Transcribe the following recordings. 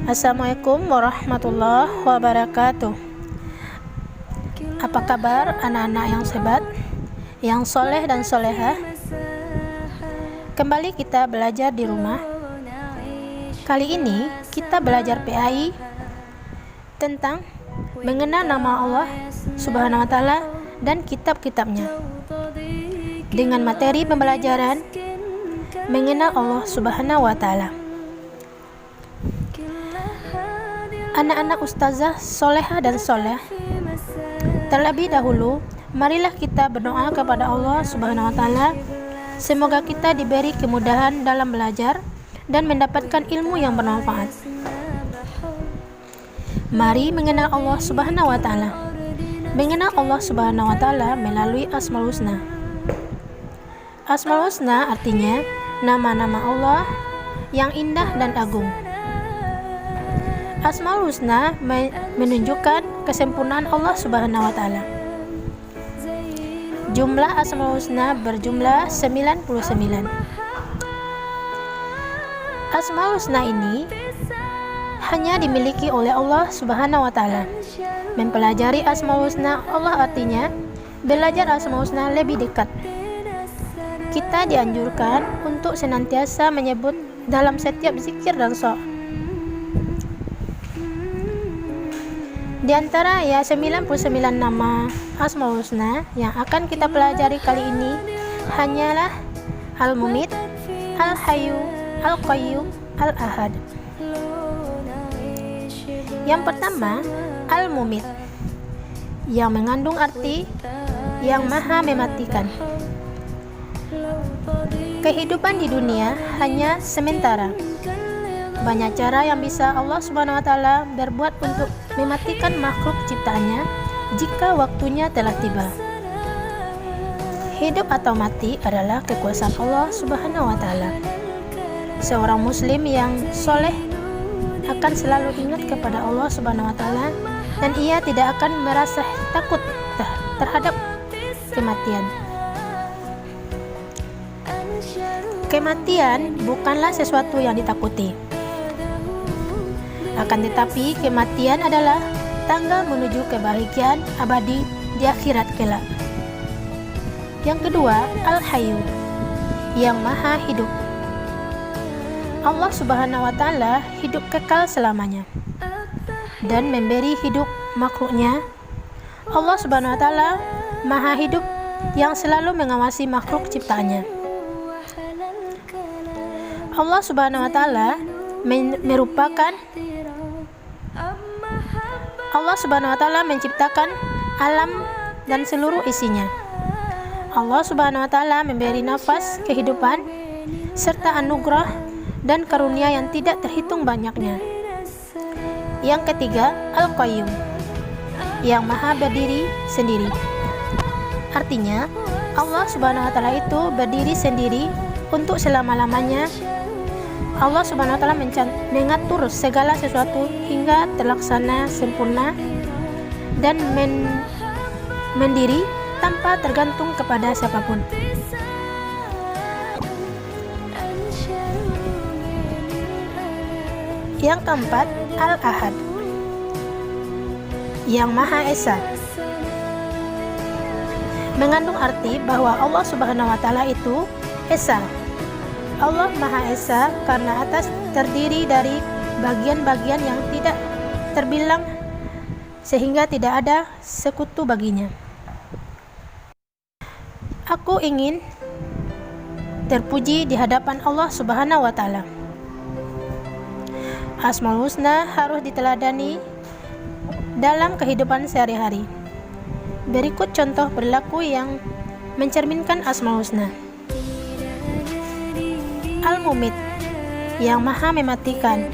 Assalamualaikum warahmatullahi wabarakatuh. Apa kabar anak-anak yang sehat, yang soleh dan solehah? Kembali kita belajar di rumah. Kali ini kita belajar PAI tentang mengenal nama Allah Subhanahu wa Ta'ala dan kitab-kitabnya, dengan materi pembelajaran mengenal Allah Subhanahu wa Ta'ala. Anak-anak ustazah solehah dan soleh, terlebih dahulu marilah kita berdoa kepada Allah Subhanahu wa Ta'ala. Semoga kita diberi kemudahan dalam belajar dan mendapatkan ilmu yang bermanfaat. Mari mengenal Allah Subhanahu wa Ta'ala. Mengenal Allah Subhanahu wa Ta'ala melalui Asmaul Husna. Asmaul Husna artinya nama-nama Allah yang indah dan agung. Asmaul Husna menunjukkan kesempurnaan Allah Subhanahu wa Ta'ala. Jumlah Asmaul Husna berjumlah 99. Asmaul Husna ini hanya dimiliki oleh Allah Subhanahu wa Ta'ala. Mempelajari Asmaul Husna Allah artinya belajar Asmaul Husna lebih dekat. Kita dianjurkan untuk senantiasa menyebut dalam setiap zikir dan sholat. Di antara 99 nama Asmaul Husna yang akan kita pelajari kali ini hanyalah Al-Mumit, Al-Hayyu, Al-Qayyum, Al-Ahad. Yang pertama, Al-Mumit, yang mengandung arti yang maha mematikan. Kehidupan di dunia hanya sementara. Banyak cara yang bisa Allah Subhanahu wa Ta'ala berbuat untuk mematikan makhluk ciptaannya jika waktunya telah tiba. Hidup atau mati adalah kekuasaan Allah Subhanahu wa Ta'ala. Seorang muslim yang soleh akan selalu ingat kepada Allah Subhanahu wa Ta'ala dan ia tidak akan merasa takut terhadap kematian. Kematian bukanlah sesuatu yang ditakuti. Akan tetapi kematian adalah tangga menuju kebahagiaan abadi di akhirat kelak. Yang kedua, Al-Hayyu, yang maha hidup. Allah Subhanahu wa Ta'ala hidup kekal selamanya dan memberi hidup makhluknya. Allah Subhanahu wa Ta'ala maha hidup yang selalu mengawasi makhluk ciptaannya. Allah Subhanahu wa Ta'ala Allah Subhanahu wa Ta'ala menciptakan alam dan seluruh isinya. Allah Subhanahu wa Ta'ala memberi nafas kehidupan serta anugerah dan karunia yang tidak terhitung banyaknya. Yang ketiga, Al-Qayyum, yang maha berdiri sendiri. Artinya, Allah Subhanahu wa Ta'ala itu berdiri sendiri untuk selama-lamanya. Allah Subhanahu wa Ta'ala mengatur segala sesuatu hingga terlaksana sempurna dan mendiri tanpa tergantung kepada siapapun. Yang keempat, Al-Ahad, yang Maha Esa, mengandung arti bahwa Allah Subhanahu wa Ta'ala itu Esa. Allah Maha Esa karena atas terdiri dari bagian-bagian yang tidak terbilang sehingga tidak ada sekutu baginya. Aku ingin terpuji di hadapan Allah Subhanahu wa Ta'ala. Asmaul Husna harus diteladani dalam kehidupan sehari-hari. Berikut contoh perilaku yang mencerminkan Asmaul Husna. Al-Mumit, yang maha mematikan.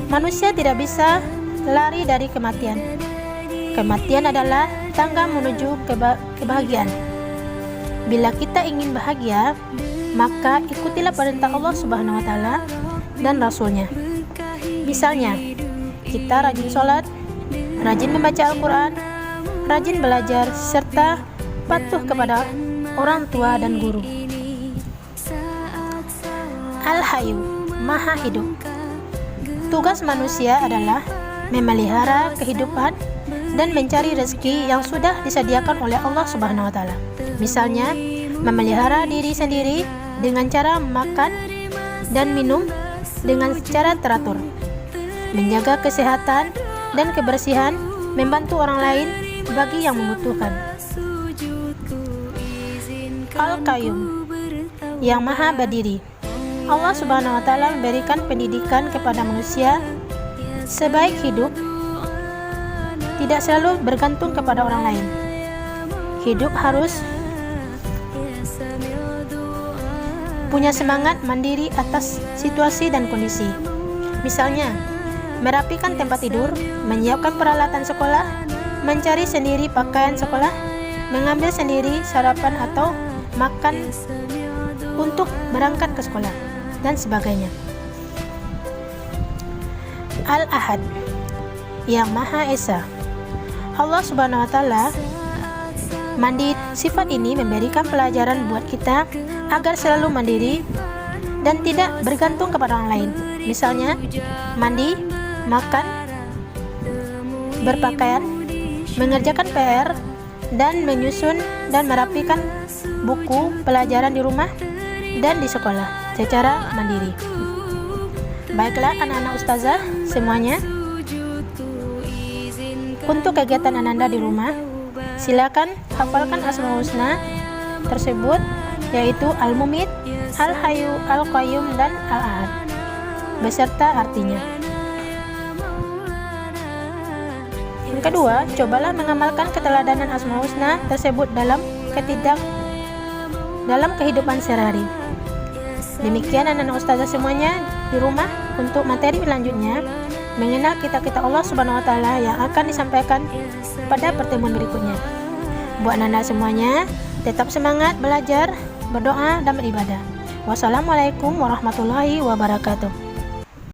Manusia tidak bisa lari dari kematian. Kematian adalah tangga menuju kebahagiaan. Bila kita ingin bahagia, maka ikutilah perintah Allah Subhanahu wa Ta'ala dan Rasul-Nya. Misalnya, kita rajin sholat, rajin membaca Al-Quran, rajin belajar, serta patuh kepada orang tua dan guru. Al-Hayyu, Maha Hidup. Tugas manusia adalah memelihara kehidupan dan mencari rezeki yang sudah disediakan oleh Allah Subhanahu wa taala. Misalnya, memelihara diri sendiri dengan cara makan dan minum dengan secara teratur, menjaga kesehatan dan kebersihan, membantu orang lain bagi yang membutuhkan. Al-Qayyum, yang Maha Berdiri. Allah Subhanahu wa taala memberikan pendidikan kepada manusia sebaik hidup tidak selalu bergantung kepada orang lain. Hidup harus punya semangat mandiri atas situasi dan kondisi. Misalnya, merapikan tempat tidur, menyiapkan peralatan sekolah, mencari sendiri pakaian sekolah, mengambil sendiri sarapan atau makan untuk berangkat ke sekolah, dan sebagainya. Al-Ahad, yang Maha Esa. Allah Subhanahu wa taala mandiri. Sifat ini memberikan pelajaran buat kita agar selalu mandiri dan tidak bergantung kepada orang lain. Misalnya, mandi, makan, berpakaian, mengerjakan PR, dan menyusun dan merapikan buku pelajaran di rumah dan di sekolah secara mandiri. Baiklah anak-anak ustazah semuanya, untuk kegiatan Ananda di rumah, silakan hafalkan Asmaul Husna tersebut, yaitu Al-Mumit, Al-Hayyu, Al-Qayyum, dan Al-Ahad beserta artinya. Yang kedua, cobalah mengamalkan keteladanan Asmaul Husna tersebut dalam kehidupan sehari-hari. Demikian anak-anak ustazah semuanya di rumah. Untuk materi selanjutnya, mengenal kitab-kitab Allah Subhanahu wa taala yang akan disampaikan pada pertemuan berikutnya. Buat anak-anak semuanya, tetap semangat belajar, berdoa, dan beribadah. Wassalamualaikum warahmatullahi wabarakatuh.